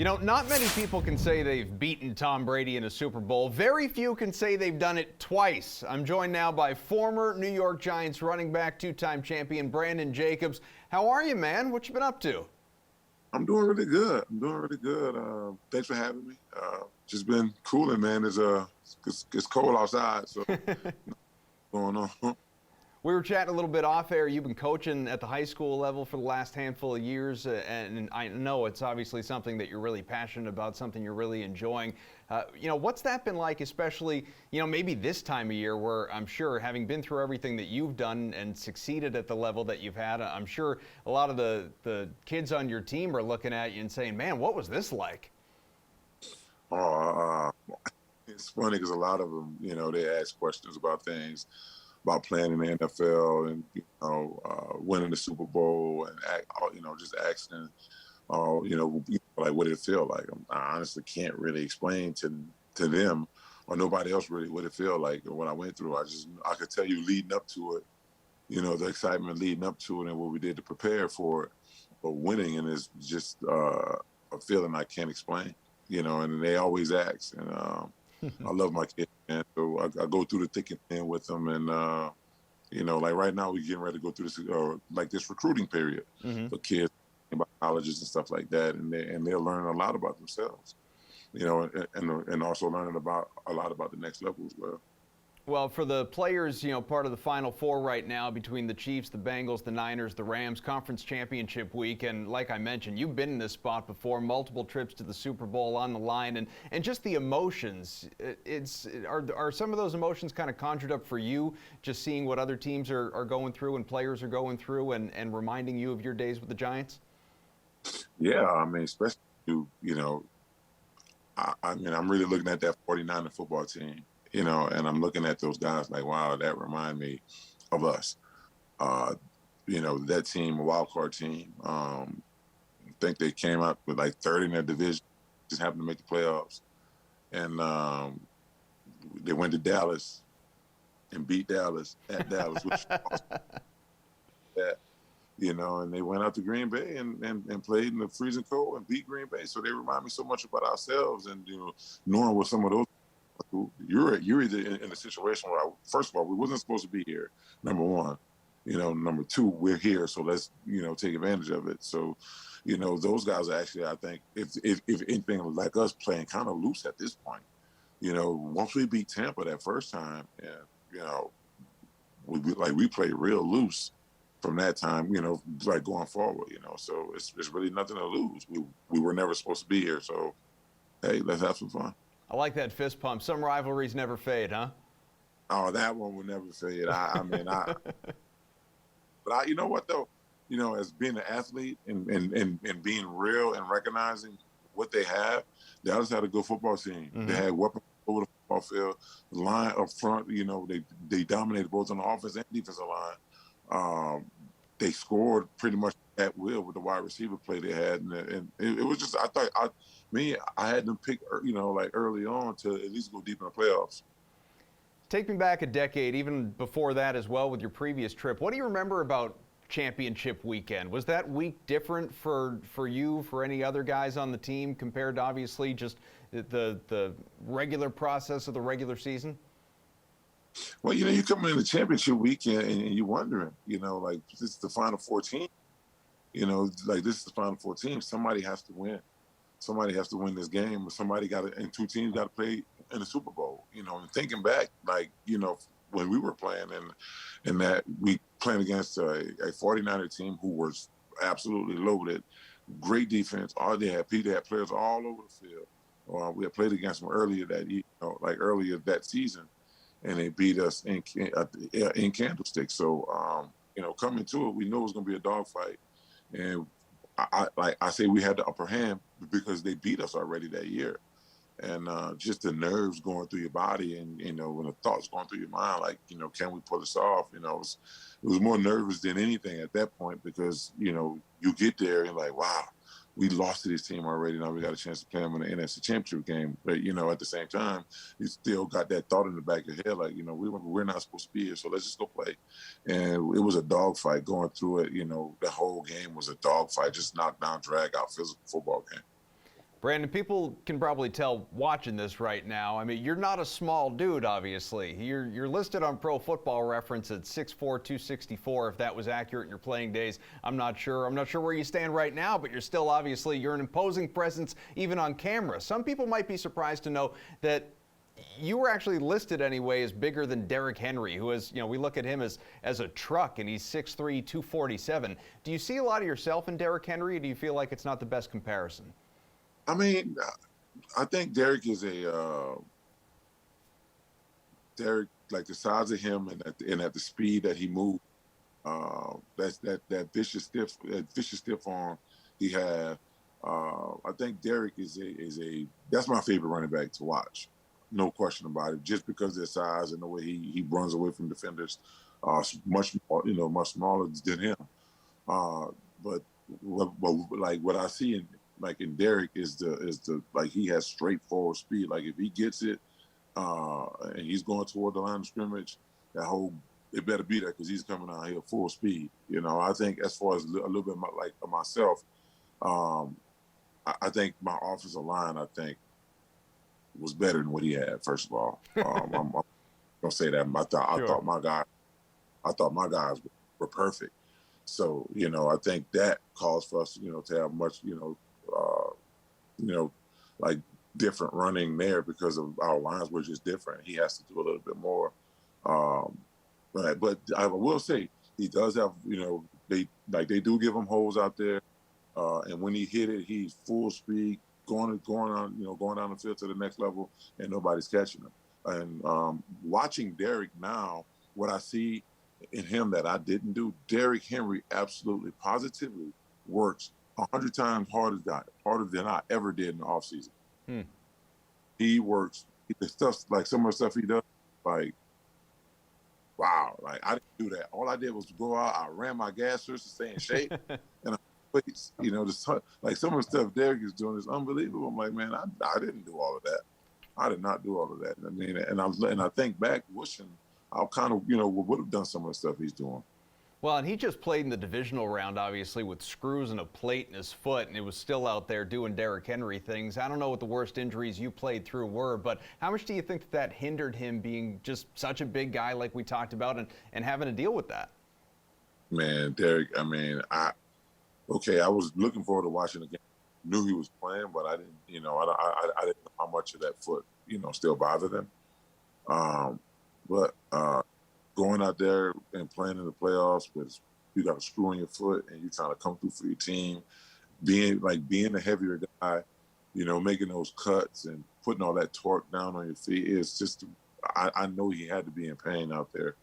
You know, not many people can say they've beaten Tom Brady in a Super Bowl. Very few can say they've done it twice. I'm joined now by former New York Giants running back, two-time champion Brandon Jacobs. How are you, man? What you been up to? I'm doing really good. Thanks for having me. Just been cooling, man. It's cold outside, so going on. We were chatting a little bit off air. You've been coaching at the high school level for the last handful of years, and I know it's obviously something that you're really passionate about, something you're really enjoying. What's that been like, especially, maybe this time of year where I'm sure, having been through everything that you've done and succeeded at the level that you've had, I'm sure a lot of the kids on your team are looking at you and saying, man, what was this like? Uh, it's funny because a lot of them, they ask questions about things, about playing in the NFL and winning the Super Bowl and just asking, like what did it feel like? I honestly can't really explain to them or nobody else really what it felt like or what I went through. I could tell you leading up to it, the excitement leading up to it and what we did to prepare for it. But winning and it's just a feeling I can't explain. And they always ask, and I love my kids, man. So I go through the thick and thin with them, and like right now we're getting ready to go through this recruiting period for kids about colleges and stuff like that, and they're learning a lot about themselves, and also learning about a lot about the next level as well. Well, for the players, part of the Final Four right now between the Chiefs, the Bengals, the Niners, the Rams, Conference Championship Week, and like I mentioned, you've been in this spot before, multiple trips to the Super Bowl on the line, and just the emotions. Are some of those emotions kind of conjured up for you, just seeing what other teams are going through and players are going through, and reminding you of your days with the Giants? Yeah, I mean, especially I'm really looking at that 49er football team. And I'm looking at those guys like, wow, that remind me of us. That team, a wild card team. I think they came out with like third in their division, just happened to make the playoffs. And they went to Dallas and beat Dallas at Dallas, which was awesome. That, and they went out to Green Bay and played in the freezing cold and beat Green Bay. So they remind me so much about ourselves and, knowing what some of those you're either in a situation where, first of all, we wasn't supposed to be here, number one. Number two, we're here, so let's take advantage of it. So, those guys are actually, I think, if anything like us, playing kind of loose at this point. Once we beat Tampa that first time, and we played real loose from that time. Like going forward. So it's really nothing to lose. We were never supposed to be here, so hey, let's have some fun. I like that fist pump. Some rivalries never fade, huh? Oh, that one will never fade. But you know what though? As being an athlete and being real and recognizing what they have, they also had a good football team. Mm-hmm. They had weapons over the football field. The line up front, they dominated both on the offense and defensive line. They scored pretty much at will with the wide receiver play they had, and it was just I had them pick like early on to at least go deep in the playoffs. Take me back a decade, even before that as well, with your previous trip. What do you remember about championship weekend? Was that week different for you, for any other guys on the team, compared to obviously just the regular process of the regular season? Well, you come in the championship weekend and you're wondering, like this is the Final 14. Like this is the Final 14. Somebody has to win. Somebody has to win this game. And two teams got to play in the Super Bowl. And thinking back, like, when we were playing and that we playing against a 49er team who was absolutely loaded, great defense. They had players all over the field. We had played against them earlier that season, and they beat us in Candlestick. So, coming to it, we knew it was going to be a dogfight. And I say we had the upper hand because they beat us already that year. And just the nerves going through your body and, when the thoughts going through your mind, like, can we pull this off? It was more nervous than anything at that point because, you get there and like, wow, we lost to this team already. Now we got a chance to play them in the NFC Championship game. But, at the same time, you still got that thought in the back of your head, like, we're not supposed to be here, so let's just go play. And it was a dogfight going through it. The whole game was a dogfight, just knockdown, drag out, physical football game. Brandon, people can probably tell watching this right now. I mean, you're not a small dude, obviously. You're listed on Pro Football Reference at 6'4", 264. If that was accurate in your playing days, I'm not sure. I'm not sure where you stand right now, but you're an imposing presence even on camera. Some people might be surprised to know that you were actually listed anyway as bigger than Derrick Henry, who is, we look at him as a truck, and he's 6'3", 247. Do you see a lot of yourself in Derrick Henry, or do you feel like it's not the best comparison? I mean, I think Derrick is Derrick, like the size of him and at the speed that he moved, that vicious stiff arm he had. I think Derrick is that's my favorite running back to watch, no question about it. Just because of their size and the way he runs away from defenders, much smaller than him. But like what I see in Derrick is the like he has straightforward speed. Like if he gets it and he's going toward the line of scrimmage, it better be there because he's coming out here full speed. I think as far as a little bit like myself, I think my offensive line was better than what he had. First of all, I'm gonna say that I thought my guys were perfect. So I think that calls for us to have much like different running there because of our lines were just different. He has to do a little bit more. But I will say he does have, they do give him holes out there. And when he hit it, he's full speed, going down the field to the next level, and nobody's catching him. And watching Derrick now, what I see in him that I didn't do, Derrick Henry absolutely, positively works 100 times harder than I ever did in the offseason. He works the stuff, like some of the stuff he does, like, wow, like I didn't do that. All I did was go out, I ran my gas to stay in shape, and like some of the stuff Derrick is doing is unbelievable. I'm like, man, I didn't do all of that. I did not do all of that. I mean, and I think back, wishing I kind of, would have done some of the stuff he's doing. Well, and he just played in the divisional round, obviously, with screws and a plate in his foot, and it was still out there doing Derrick Henry things. I don't know what the worst injuries you played through were, but how much do you think that hindered him being just such a big guy like we talked about and having to deal with that? Man, Derrick, I mean, I was looking forward to watching the game. Knew he was playing, but I didn't, I didn't know how much of that foot, still bothered him. But going out there and playing in the playoffs with you got a screw in your foot and you're trying to come through for your team, being a heavier guy, making those cuts and putting all that torque down on your feet, it's just, I know he had to be in pain out there.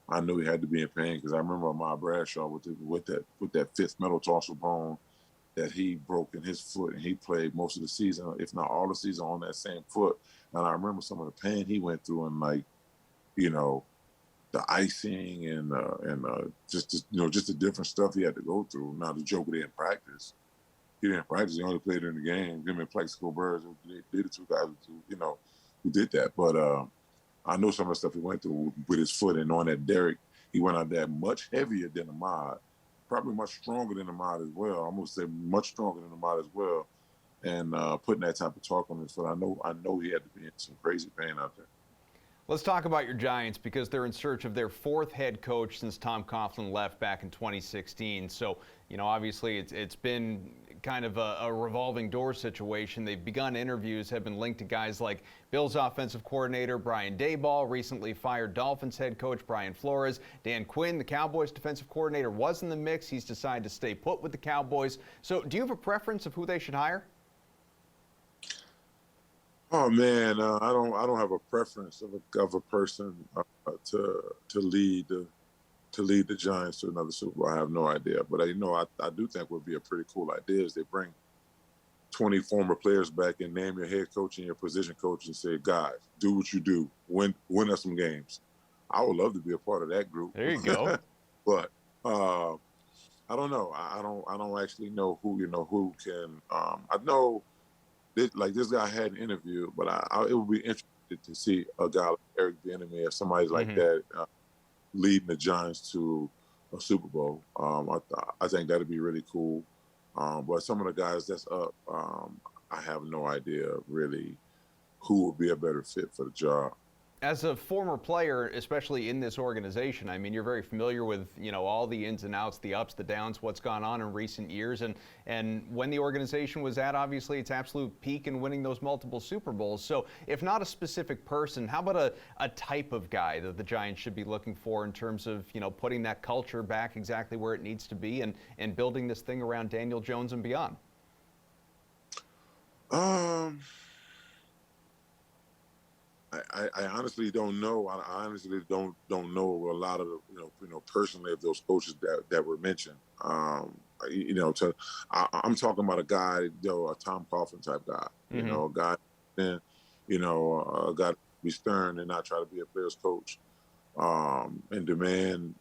I knew he had to be in pain because I remember Ahmad Bradshaw with that fifth metatarsal bone that he broke in his foot, and he played most of the season, if not all the season, on that same foot. And I remember some of the pain he went through, and the icing and just the different stuff he had to go through. Now the Joker didn't practice. He didn't practice. He only played in the game. Him and Plexico Birds, they're the two guys who did that. But I know some of the stuff he went through with his foot, and on that Derrick, he went out there much heavier than Ahmad, probably much stronger than Ahmad as well. I'm gonna say much stronger than Ahmad as well, and putting that type of torque on his foot. I know he had to be in some crazy pain out there. Let's talk about your Giants because they're in search of their fourth head coach since Tom Coughlin left back in 2016. So, obviously it's been kind of a revolving door situation. They've begun interviews, have been linked to guys like Bills offensive coordinator Brian Daboll, recently fired Dolphins head coach Brian Flores. Dan Quinn, the Cowboys defensive coordinator, was in the mix. He's decided to stay put with the Cowboys. So do you have a preference of who they should hire? Oh man, I don't have a preference of a person to lead the Giants to another Super Bowl. I have no idea, but I do think would be a pretty cool idea is they bring 20 former players back and name your head coach and your position coach and say, guys, do what you do, win us some games. I would love to be a part of that group. There you go. But I don't know. I don't actually know who can. I know. This guy had an interview, but it would be interesting to see a guy like Eric Bieniemy or somebody like that leading the Giants to a Super Bowl. I think that'd be really cool. But some of the guys that's up, I have no idea really who would be a better fit for the job. As a former player, especially in this organization, I mean, you're very familiar with, all the ins and outs, the ups, the downs, what's gone on in recent years. And when the organization was at, obviously, its absolute peak in winning those multiple Super Bowls. So if not a specific person, how about a type of guy that the Giants should be looking for in terms of, putting that culture back exactly where it needs to be and building this thing around Daniel Jones and beyond? I honestly don't know. I honestly don't know a lot of the, personally of those coaches that were mentioned. I'm talking about a guy, a Tom Kaufman type guy. A guy, and a guy to be stern and not try to be a player's coach, and demand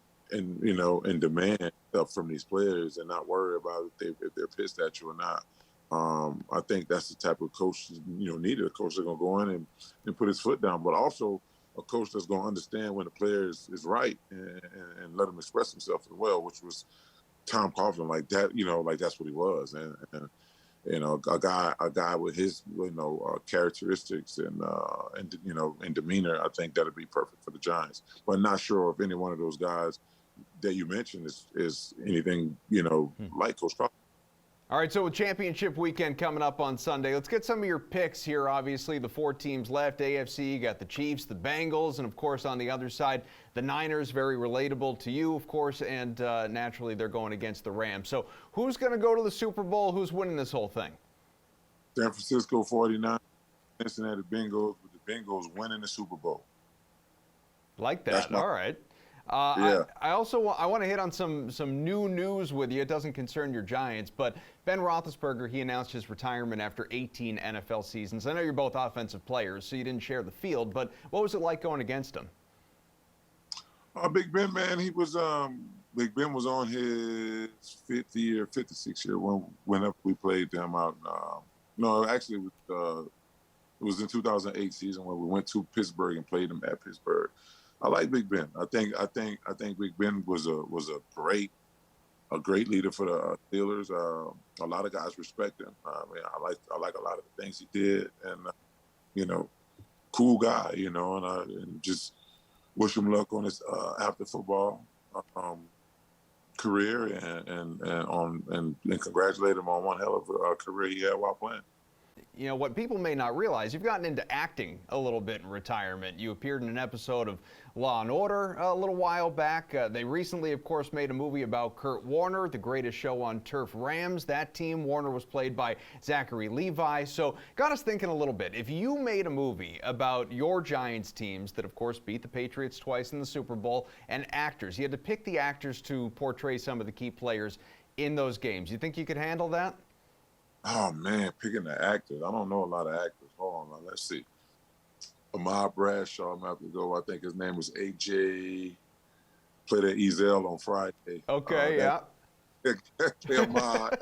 stuff from these players and not worry about if they're pissed at you or not. I think that's the type of coach needed. A coach that's gonna go in and put his foot down, but also a coach that's gonna understand when the player is right and let him express himself as well, which was Tom Coughlin. Like that, like that's what he was, and a guy with his characteristics and demeanor. I think that'd be perfect for the Giants. But not sure if any one of those guys that you mentioned is anything like Coach Coughlin. All right, so with championship weekend coming up on Sunday, let's get some of your picks here. Obviously, the 4 teams left, AFC, you got the Chiefs, the Bengals, and of course on the other side, the Niners, very relatable to you, of course, and naturally they're going against the Rams. So who's going to go to the Super Bowl? Who's winning this whole thing? San Francisco 49ers, Cincinnati Bengals, with the Bengals winning the Super Bowl. Like that, all right. Yeah. I want to hit on some new news with you. It doesn't concern your Giants, but Ben Roethlisberger, he announced his retirement after 18 NFL seasons. I know you're both offensive players, so you didn't share the field, but what was it like going against him? Big Ben, man, Big Ben was on his 5th year, 5th or 6th year whenever we played them out. No, actually, it was in 2008 season when we went to Pittsburgh and played them at Pittsburgh. I like Big Ben. I think Big Ben was a great leader for the Steelers. A lot of guys respect him. I like a lot of the things he did, and cool guy. And just wish him luck on his after football career, and congratulate him on one hell of a career he had while playing. What people may not realize, you've gotten into acting a little bit in retirement. You appeared in an episode of Law & Order a little while back. They recently, of course, made a movie about Kurt Warner, the greatest show on turf, Rams. That team, Warner was played by Zachary Levi. So got us thinking a little bit. If you made a movie about your Giants teams that, of course, beat the Patriots twice in the Super Bowl, and actors, you had to pick the actors to portray some of the key players in those games. You think you could handle that? Oh, man, picking the actors. I don't know a lot of actors. Hold on, let's see. Ahmad Bradshaw, I'm going to have to go. I think his name was AJ. Played at Ezel on Friday. Okay, yeah. Ahmad.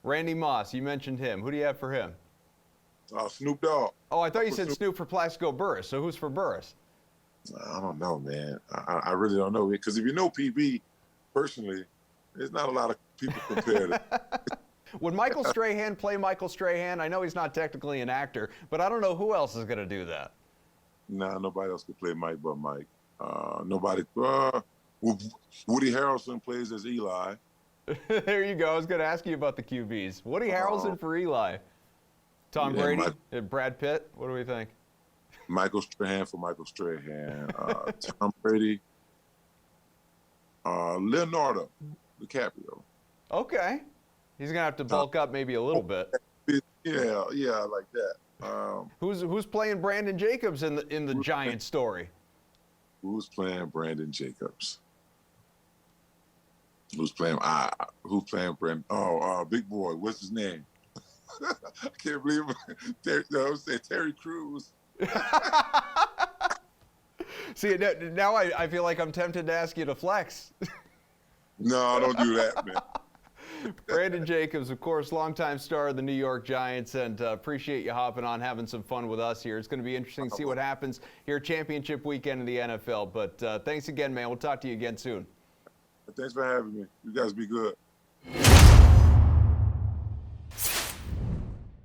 Randy Moss, you mentioned him. Who do you have for him? Snoop Dogg. Oh, I thought you said Snoop for Plaxico Burress. So who's for Burress? I don't know, man. I really don't know. Because if you know PB personally, there's not a lot of people compared to Would Michael Strahan play Michael Strahan? I know he's not technically an actor, but I don't know who else is going to do that. Nah, nobody else could play Mike but Mike. Nobody. Woody Harrelson plays as Eli. There you go. I was going to ask you about the QBs. Woody Harrelson for Eli. Tom Brady and Brad Pitt. What do we think? Michael Strahan for Michael Strahan. Tom Brady. Leonardo DiCaprio. Okay. He's going to have to bulk up maybe a little bit. Yeah, I like that. Who's playing Brandon Jacobs in the Giants story? Who's playing Brandon Jacobs? Who's playing Brandon? Big boy. What's his name? I can't believe it. Terry Crews. See, now I feel like I'm tempted to ask you to flex. No, don't do that, man. Brandon Jacobs, of course, longtime star of the New York Giants, and appreciate you hopping on, having some fun with us here. It's going to be interesting to see what happens here championship weekend in the NFL. But thanks again, man. We'll talk to you again soon. Thanks for having me. You guys be good.